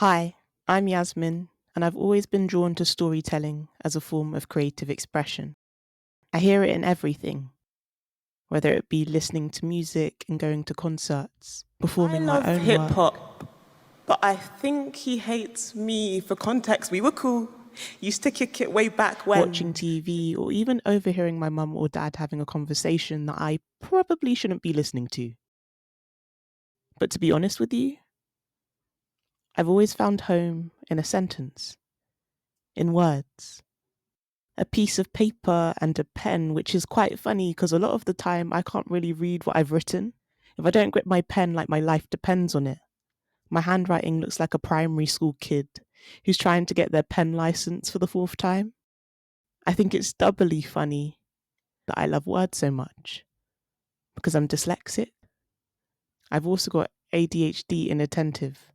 Hi, I'm Yasmin, and I've always been drawn to storytelling as a form of creative expression. I hear it in everything, whether it be listening to music and going to concerts, performing my love own hip work, hop, but I think he hates me. For context, we were cool. Used to kick it way back when. watching TV, or even overhearing my mum or dad having a conversation that I probably shouldn't be listening to. But to be honest with you, I've always found home in a sentence, in words. A piece of paper and a pen, which is quite funny because a lot of the time I can't really read what I've written. If I don't grip my pen like my life depends on it, my handwriting looks like a primary school kid who's trying to get their pen license for the fourth time. I think it's doubly funny that I love words so much because I'm dyslexic. I've also got ADHD inattentive.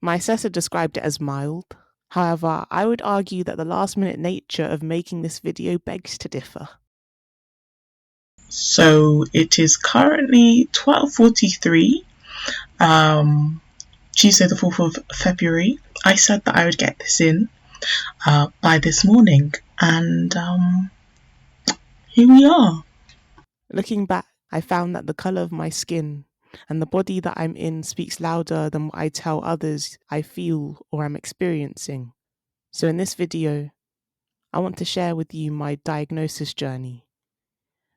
My assessor described it as mild. However, I would argue that the last minute nature of making this video begs to differ. So it is currently 12:43, Tuesday the 4th of February. I said that I would get this in by this morning, and here we are. Looking back, I found that the colour of my skin and the body that I'm in speaks louder than what I tell others I feel or am experiencing. So in this video, I want to share with you my diagnosis journey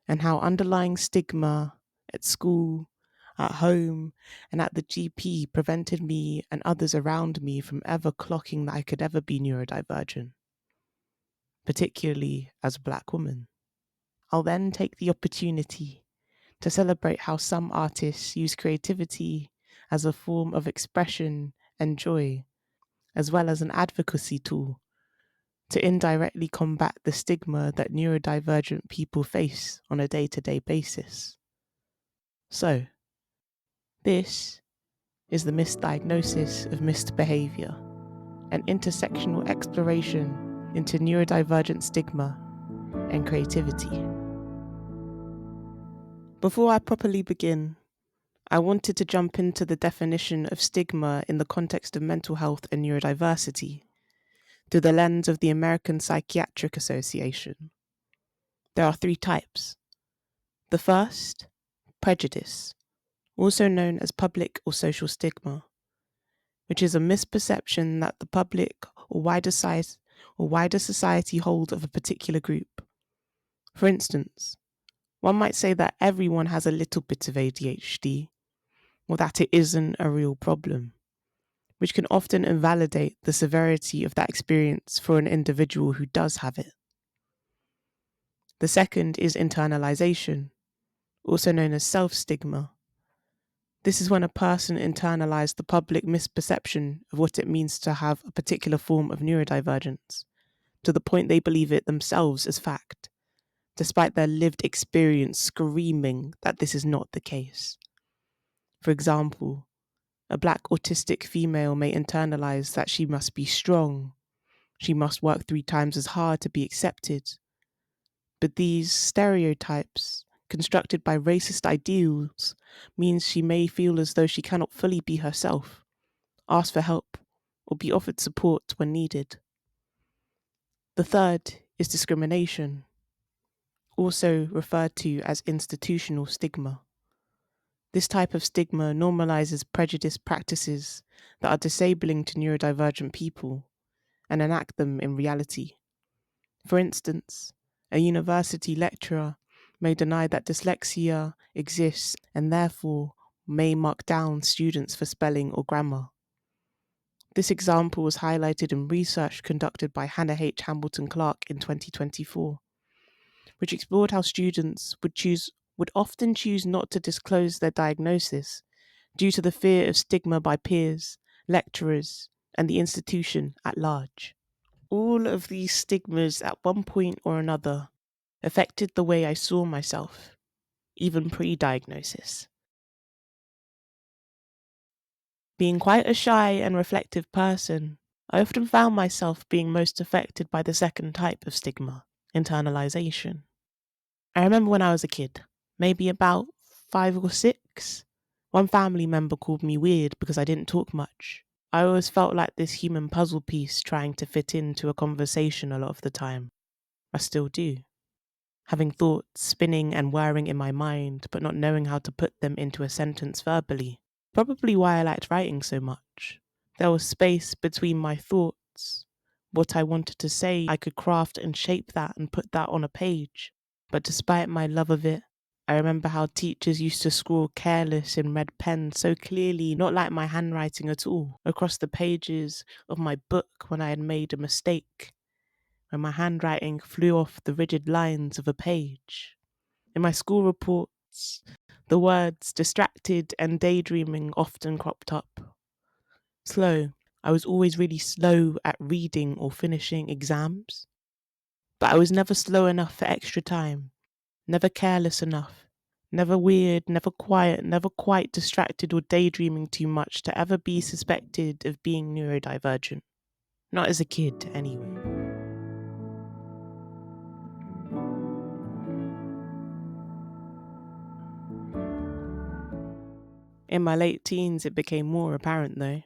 and how underlying stigma at school, at home, and at the GP prevented me and others around me from ever clocking that I could ever be neurodivergent, particularly as a Black woman. I'll then take the opportunity to celebrate how some artists use creativity as a form of expression and joy, as well as an advocacy tool to indirectly combat the stigma that neurodivergent people face on a day-to-day basis. So, this is the misdiagnosis of missed behaviour, an intersectional exploration into neurodivergent stigma and creativity. Before I properly begin, I wanted to jump into the definition of stigma in the context of mental health and neurodiversity through the lens of the American Psychiatric Association. There are 3 types. The first, prejudice, also known as public or social stigma, which is a misperception that the public or wider society hold of a particular group. For instance, one might say that everyone has a little bit of ADHD, or that it isn't a real problem, which can often invalidate the severity of that experience for an individual who does have it. The second is internalization, also known as self-stigma. This is when a person internalizes the public misperception of what it means to have a particular form of neurodivergence, to the point they believe it themselves as fact, despite their lived experience screaming that this is not the case. For example, a Black autistic female may internalize that she must be strong, she must work 3 times as hard to be accepted. But these stereotypes, constructed by racist ideals, means she may feel as though she cannot fully be herself, ask for help, or be offered support when needed. The third is discrimination, also referred to as institutional stigma. This type of stigma normalizes prejudice practices that are disabling to neurodivergent people and enact them in reality. For instance, a university lecturer may deny that dyslexia exists and therefore may mark down students for spelling or grammar. This example was highlighted in research conducted by Hannah H. Hamilton Clark in 2024, which explored how students would often choose not to disclose their diagnosis due to the fear of stigma by peers, lecturers, and the institution at large. All of these stigmas at one point or another affected the way I saw myself, even pre-diagnosis. Being quite a shy and reflective person, I often found myself being most affected by the second type of stigma, internalization. I remember when I was a kid, maybe about 5 or 6, one family member called me weird because I didn't talk much. I always felt like this human puzzle piece trying to fit into a conversation a lot of the time. I still do. Having thoughts spinning and whirring in my mind, but not knowing how to put them into a sentence verbally. Probably why I liked writing so much. There was space between my thoughts. What I wanted to say, I could craft and shape that and put that on a page. But despite my love of it, I remember how teachers used to scrawl careless in red pen so clearly, not like my handwriting at all, across the pages of my book when I had made a mistake, when my handwriting flew off the rigid lines of a page. In my school reports, the words distracted and daydreaming often cropped up. Slow. I was always really slow at reading or finishing exams. But I was never slow enough for extra time, never careless enough, never weird, never quiet, never quite distracted or daydreaming too much to ever be suspected of being neurodivergent. Not as a kid, anyway. In my late teens, it became more apparent though.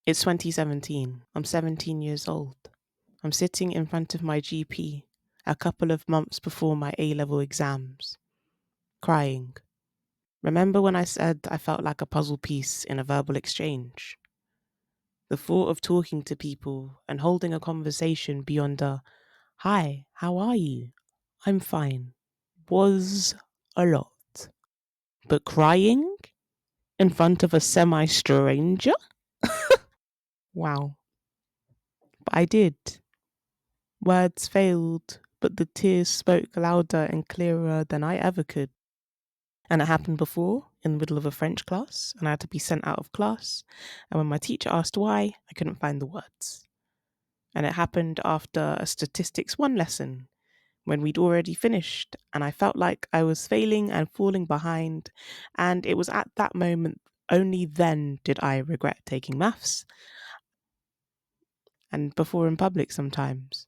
It's 2017. I'm 17 years old. I'm sitting in front of my GP a couple of months before my A-level exams, crying. Remember when I said I felt like a puzzle piece in a verbal exchange? The thought of talking to people and holding a conversation beyond a, "Hi, how are you? I'm fine," was a lot. But crying in front of a semi-stranger? Wow. But I did. Words failed, but the tears spoke louder and clearer than I ever could. And it happened before, in the middle of a French class, and I had to be sent out of class. And when my teacher asked why, I couldn't find the words. And it happened after a statistics 1 lesson, when we'd already finished, and I felt like I was failing and falling behind. And it was at that moment, only then did I regret taking maths. And before in public sometimes,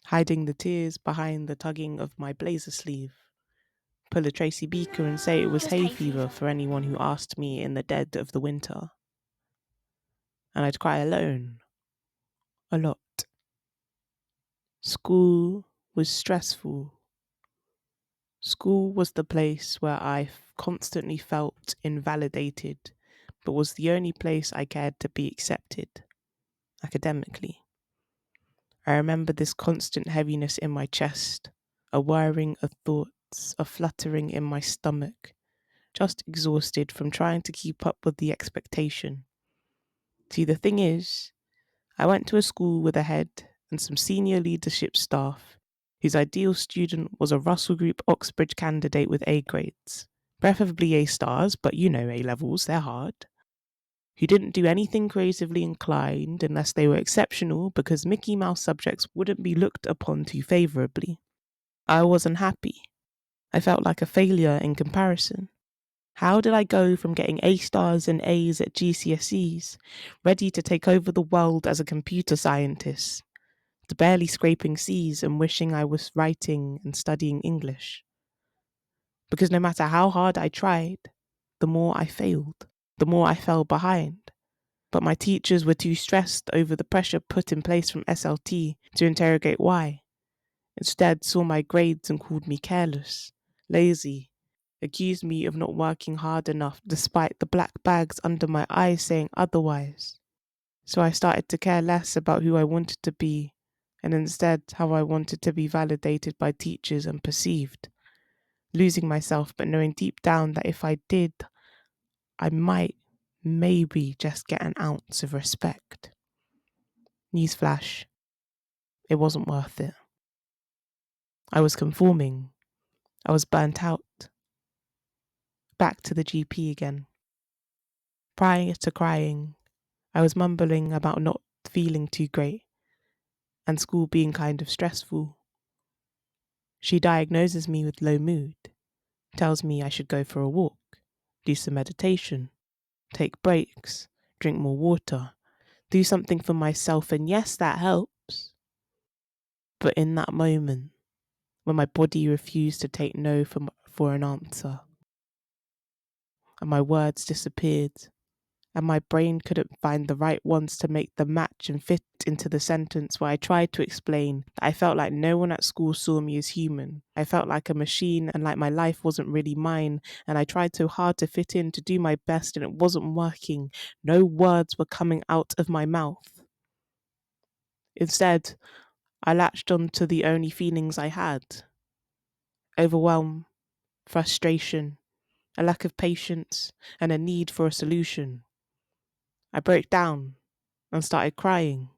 hiding the tears behind the tugging of my blazer sleeve. Pull a Tracy Beaker and say it was hay fever for anyone who asked me in the dead of the winter. And I'd cry alone. A lot. School was stressful. School was the place where I constantly felt invalidated, but was the only place I cared to be accepted, academically. I remember this constant heaviness in my chest, a whirring of thoughts, a fluttering in my stomach, just exhausted from trying to keep up with the expectation. See, the thing is, I went to a school with a head and some senior leadership staff whose ideal student was a Russell Group Oxbridge candidate with A grades, preferably A stars, but you know A levels, they're hard, who didn't do anything creatively inclined unless they were exceptional because Mickey Mouse subjects wouldn't be looked upon too favourably. I was unhappy. I felt like a failure in comparison. How did I go from getting A stars and A's at GCSEs, ready to take over the world as a computer scientist, to barely scraping C's and wishing I was writing and studying English? Because no matter how hard I tried, the more I failed, the more I fell behind. But my teachers were too stressed over the pressure put in place from SLT to interrogate why. Instead, saw my grades and called me careless, lazy, accused me of not working hard enough despite the black bags under my eyes saying otherwise. So I started to care less about who I wanted to be, and instead how I wanted to be validated by teachers and perceived, losing myself but knowing deep down that if I did, I might, maybe just get an ounce of respect. Newsflash, it wasn't worth it. I was conforming. I was burnt out. Back to the GP again. Prior to crying, I was mumbling about not feeling too great and school being kind of stressful. She diagnoses me with low mood, tells me I should go for a walk, do some meditation, take breaks, drink more water, do something for myself, and yes, that helps. But in that moment, when my body refused to take no for an answer, and my words disappeared, and my brain couldn't find the right ones to make them match and fit into the sentence where I tried to explain that I felt like no one at school saw me as human. I felt like a machine and like my life wasn't really mine, and I tried so hard to fit in, to do my best, and it wasn't working. No words were coming out of my mouth. Instead, I latched on to the only feelings I had: overwhelm, frustration, a lack of patience, and a need for a solution. I broke down and started crying.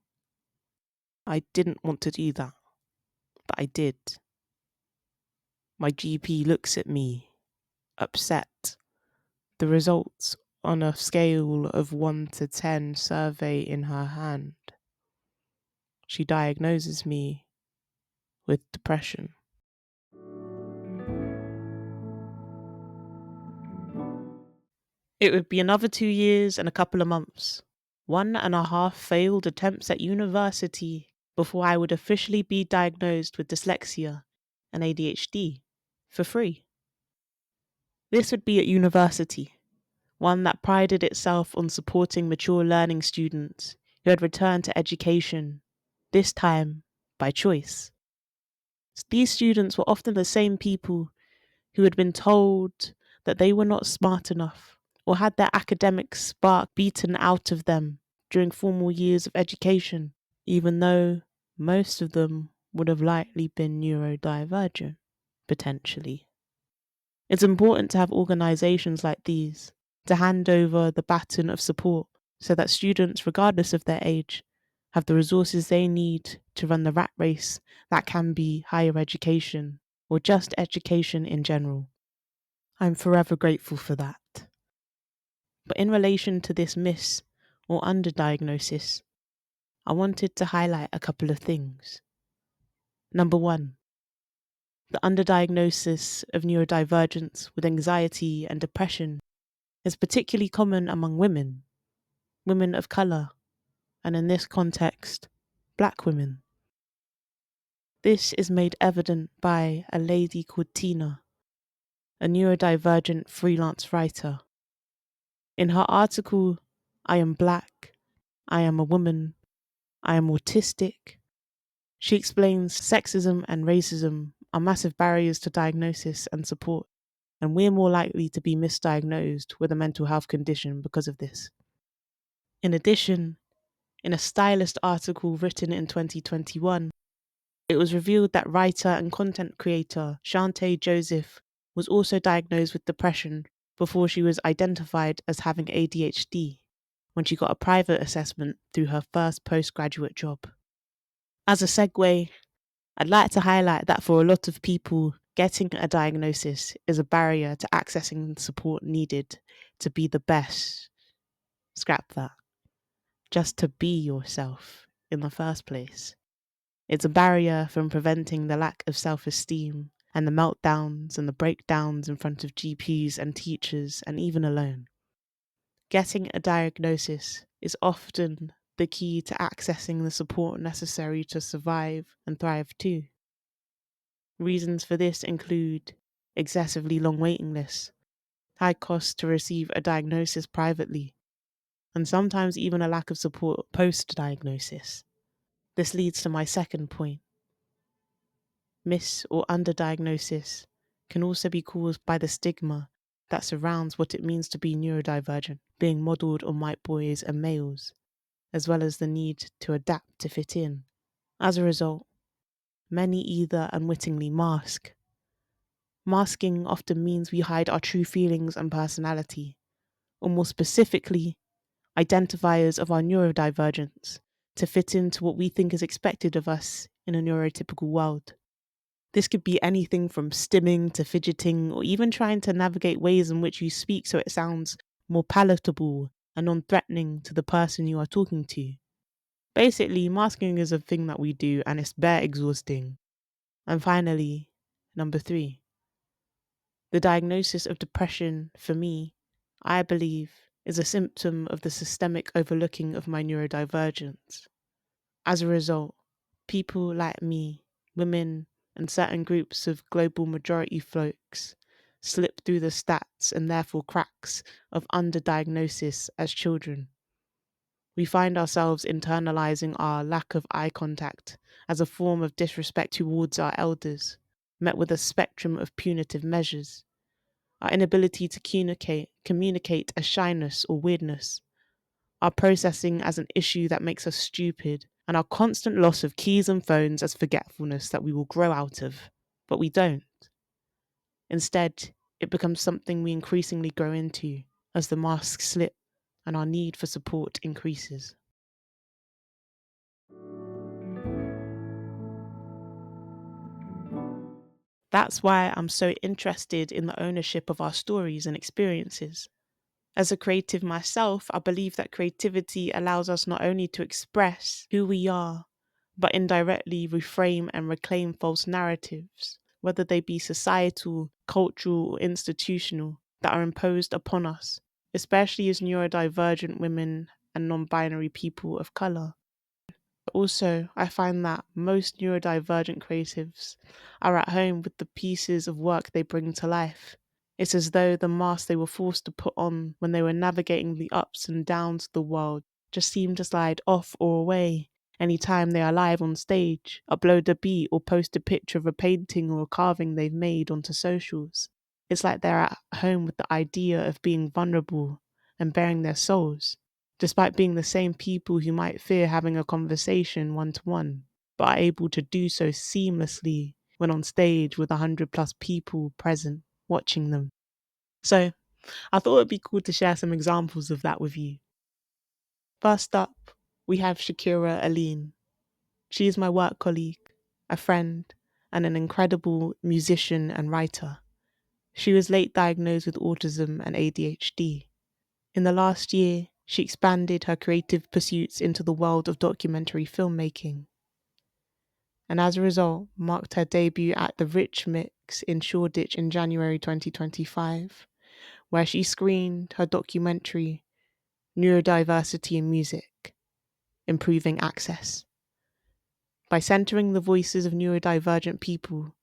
I didn't want to do that, but I did. My GP looks at me, upset. The results on a scale of 1 to 10 survey in her hand. She diagnoses me with depression. It would be another 2 years and a couple of months, 1.5 failed attempts at university before I would officially be diagnosed with dyslexia and ADHD for free. This would be at university, one that prided itself on supporting mature learning students who had returned to education, this time by choice. These students were often the same people who had been told that they were not smart enough or had their academic spark beaten out of them during formal years of education, even though most of them would have likely been neurodivergent, potentially. It's important to have organisations like these to hand over the baton of support so that students, regardless of their age, have the resources they need to run the rat race that can be higher education or just education in general. I'm forever grateful for that. But in relation to this miss or underdiagnosis, I wanted to highlight a couple of things. Number one, the underdiagnosis of neurodivergence with anxiety and depression is particularly common among women of colour, and in this context, Black women. This is made evident by a lady called Tina, a neurodivergent freelance writer. In her article, I Am Black, I Am a Woman, I Am Autistic, she explains sexism and racism are massive barriers to diagnosis and support, and we're more likely to be misdiagnosed with a mental health condition because of this. In addition, in a Stylist article written in 2021, it was revealed that writer and content creator Chanté Joseph was also diagnosed with depression before she was identified as having ADHD when she got a private assessment through her first postgraduate job. As a segue, I'd like to highlight that for a lot of people, getting a diagnosis is a barrier to accessing the support needed to be the best. Scrap that. Just to be yourself in the first place. It's a barrier from preventing the lack of self-esteem and the meltdowns and the breakdowns in front of GPs and teachers and even alone. Getting a diagnosis is often the key to accessing the support necessary to survive and thrive too. Reasons for this include excessively long waiting lists, high costs to receive a diagnosis privately, and sometimes even a lack of support post-diagnosis. This leads to my second point. Mis- or underdiagnosis can also be caused by the stigma that surrounds what it means to be neurodivergent, being modelled on white boys and males, as well as the need to adapt to fit in. As a result, many either unwittingly mask. Masking often means we hide our true feelings and personality, or more specifically, identifiers of our neurodivergence, to fit into what we think is expected of us in a neurotypical world. This could be anything from stimming to fidgeting, or even trying to navigate ways in which you speak so it sounds more palatable and non-threatening to the person you are talking to. Basically, masking is a thing that we do and it's bare exhausting. And finally, number 3. The diagnosis of depression, for me, I believe, is a symptom of the systemic overlooking of my neurodivergence. As a result, people like me, women, and certain groups of global majority folks slip through the stats and therefore cracks of underdiagnosis as children. We find ourselves internalizing our lack of eye contact as a form of disrespect towards our elders, met with a spectrum of punitive measures. Our inability to communicate as shyness or weirdness, our processing as an issue that makes us stupid, and our constant loss of keys and phones as forgetfulness that we will grow out of, but we don't. Instead, it becomes something we increasingly grow into as the masks slip and our need for support increases. That's why I'm so interested in the ownership of our stories and experiences. As a creative myself, I believe that creativity allows us not only to express who we are, but indirectly reframe and reclaim false narratives, whether they be societal, cultural, or institutional, that are imposed upon us, especially as neurodivergent women and non-binary people of colour. Also, I find that most neurodivergent creatives are at home with the pieces of work they bring to life. It's as though the mask they were forced to put on when they were navigating the ups and downs of the world just seem to slide off or away anytime they are live on stage, upload a beat, or post a picture of a painting or a carving they've made onto socials. It's like they're at home with the idea of being vulnerable and bearing their souls, despite being the same people who might fear having a conversation one-to-one, but are able to do so seamlessly when on stage with 100+ people present, watching them. So I thought it'd be cool to share some examples of that with you. First up, we have Shakira Alleyne. She is my work colleague, a friend, and an incredible musician and writer. She was late diagnosed with autism and ADHD. In the last year, she expanded her creative pursuits into the world of documentary filmmaking, and as a result, marked her debut at the Rich Mix in Shoreditch in January 2025, where she screened her documentary Neurodiversity in Music, Improving Access. By centering the voices of neurodivergent people,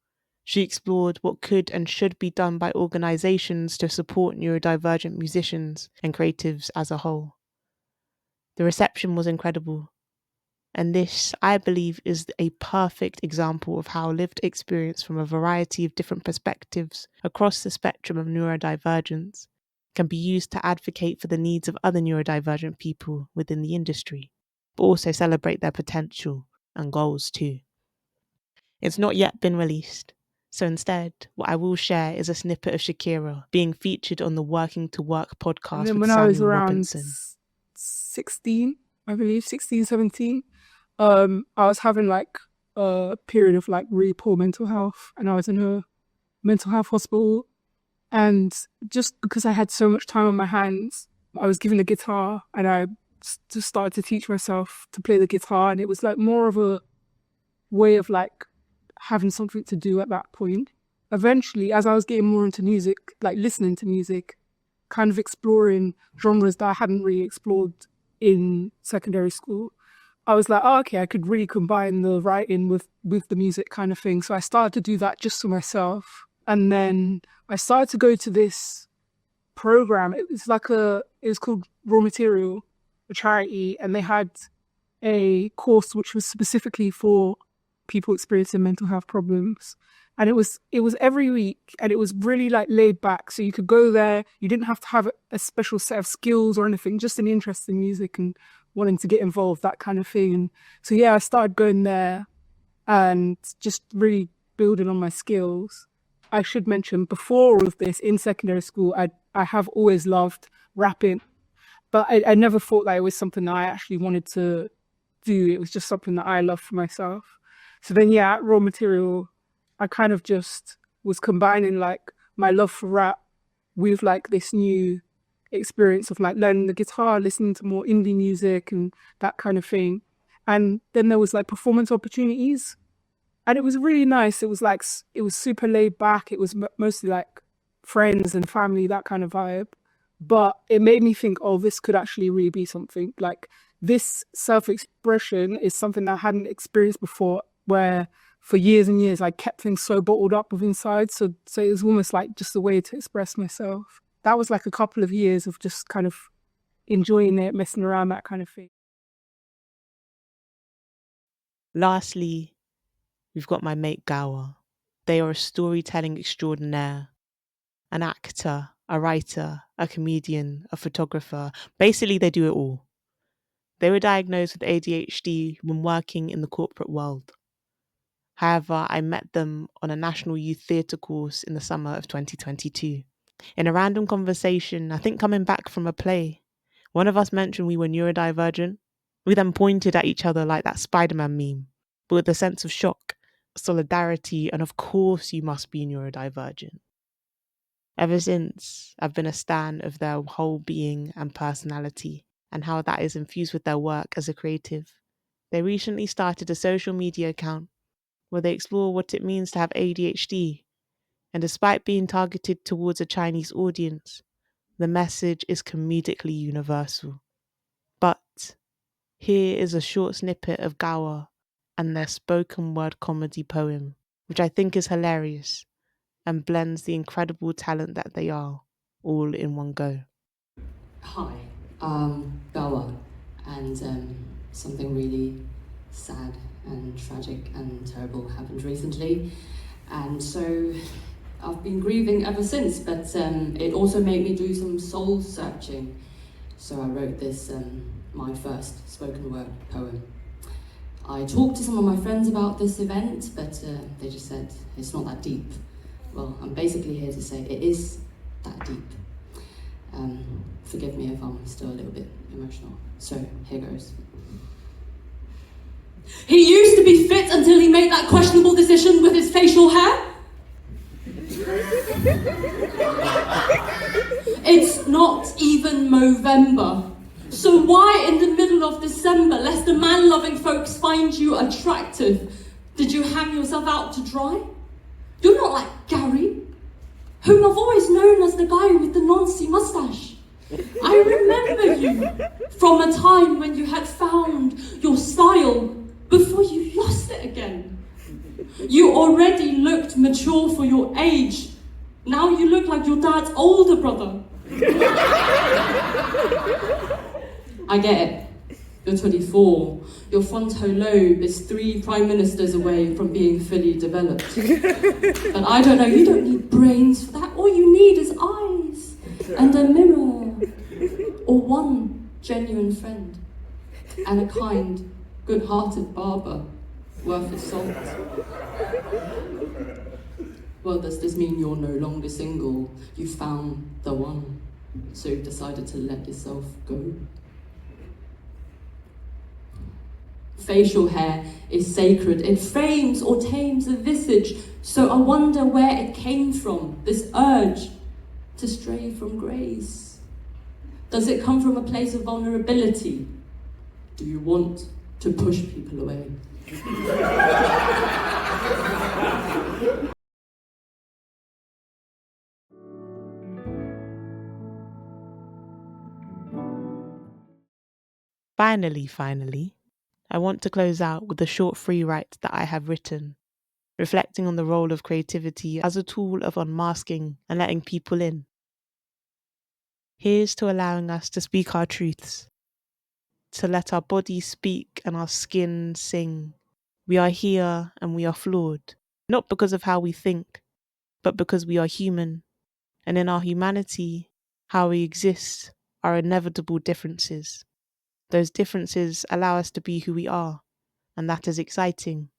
she explored what could and should be done by organizations to support neurodivergent musicians and creatives as a whole. The reception was incredible, and this, I believe, is a perfect example of how lived experience from a variety of different perspectives across the spectrum of neurodivergence can be used to advocate for the needs of other neurodivergent people within the industry, but also celebrate their potential and goals too. It's not yet been released, so instead, what I will share is a snippet of Shakira being featured on the Working to Work podcast and then with when I was Samuel around Robinson. 16, I believe, 16, 17, I was having like a period of like really poor mental health, and I was in a mental health hospital. And just because I had so much time on my hands, I was given a guitar, and I just started to teach myself to play the guitar. And it was like more of a way of like having something to do at that point. Eventually, as I was getting more into music, like listening to music, kind of exploring genres that I hadn't really explored in secondary school, I was like, oh, okay, I could really combine the writing with the music kind of thing. So I started to do that just for myself. And then I started to go to this program. It was called Raw Material, a charity, and they had a course which was specifically for people experiencing mental health problems. And it was every week, and it was really like laid back. So you could go there, you didn't have to have a special set of skills or anything, just an interest in music and wanting to get involved, that kind of thing. And so yeah, I started going there and just really building on my skills. I should mention, before all of this, in secondary school, I have always loved rapping, but I never thought that it was something that I actually wanted to do. It was just something that I loved for myself. So then, yeah, at Raw Material, I kind of just was combining like my love for rap with like this new experience of like learning the guitar, listening to more indie music and that kind of thing. And then there was like performance opportunities, and it was really nice. It was like, it was super laid back. It was mostly like friends and family, that kind of vibe. But it made me think, oh, this could actually really be something. Like, this self-expression is something that I hadn't experienced before, where for years and years, I kept things so bottled up with inside. So it was almost like just a way to express myself. That was like a couple of years of just kind of enjoying it, messing around, that kind of thing. Lastly, we've got my mate Gawa. They are a storytelling extraordinaire, an actor, a writer, a comedian, a photographer. Basically, they do it all. They were diagnosed with ADHD when working in the corporate world. However, I met them on a National Youth Theatre course in the summer of 2022. In a random conversation, I think coming back from a play, one of us mentioned we were neurodivergent. We then pointed at each other like that Spider-Man meme, but with a sense of shock, solidarity, and of course you must be neurodivergent. Ever since, I've been a stan of their whole being and personality, and how that is infused with their work as a creative. They recently started a social media account where they explore what it means to have ADHD, and despite being targeted towards a Chinese audience, the message is comedically universal. But here is a short snippet of Gawa and their spoken word comedy poem, which I think is hilarious and blends the incredible talent that they are all in one go. Hi, Gawa, and something really sad and tragic and terrible happened recently, and so I've been grieving ever since, but it also made me do some soul searching. So I wrote this, my first spoken word poem. I talked to some of my friends about this event, but they just said, it's not that deep. Well, I'm basically here to say it is that deep. Forgive me if I'm still a little bit emotional. So, here goes. He used to be fit until he made that questionable decision with his facial hair. It's not even Movember. So why in the middle of December, lest the man-loving folks find you attractive, did you hang yourself out to dry? You're not like Gary, whom I've always known as the guy with the Nancy moustache. I remember you from a time when you had found your style before you lost it again. You already looked mature for your age. Now you look like your dad's older brother. I get it. You're 24. Your frontal lobe is 3 prime ministers away from being fully developed. But I don't know, you don't need brains for that. All you need is eyes and a mirror. Or one genuine friend. And a kind, good-hearted barber worth his salt. Well, does this mean you're no longer single? You found the one, so you've decided to let yourself go? Facial hair is sacred. It frames or tames a visage, so I wonder where it came from, this urge to stray from grace. Does it come from a place of vulnerability? Do you want to push people away? Finally, I want to close out with a short free write that I have written, reflecting on the role of creativity as a tool of unmasking and letting people in. Here's to allowing us to speak our truths, to let our bodies speak and our skin sing. We are here and we are flawed, not because of how we think, but because we are human, and in our humanity, how we exist are inevitable differences. Those differences allow us to be who we are, and that is exciting.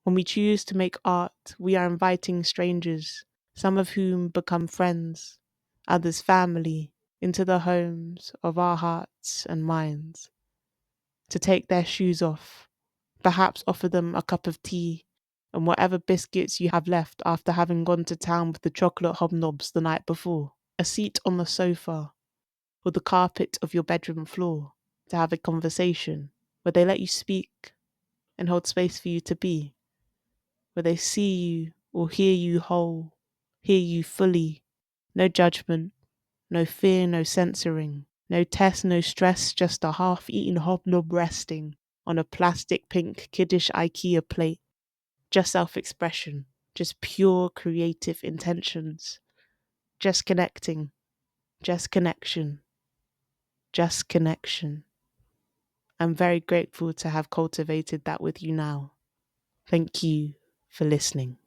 When we choose to make art, we are inviting strangers, some of whom become friends, others family, into the homes of our hearts and minds. To take their shoes off, perhaps offer them a cup of tea and whatever biscuits you have left after having gone to town with the chocolate hobnobs the night before, a seat on the sofa or the carpet of your bedroom floor, to have a conversation where they let you speak and hold space for you to be, where they see you or hear you whole, hear you fully, no judgment, no fear, no censoring, no test, no stress, just a half-eaten hobnob resting on a plastic pink kiddish IKEA plate. just self-expression, just pure creative intentions, just connecting, just connection, just connection. I'm very grateful to have cultivated that with you now. Thank you for listening.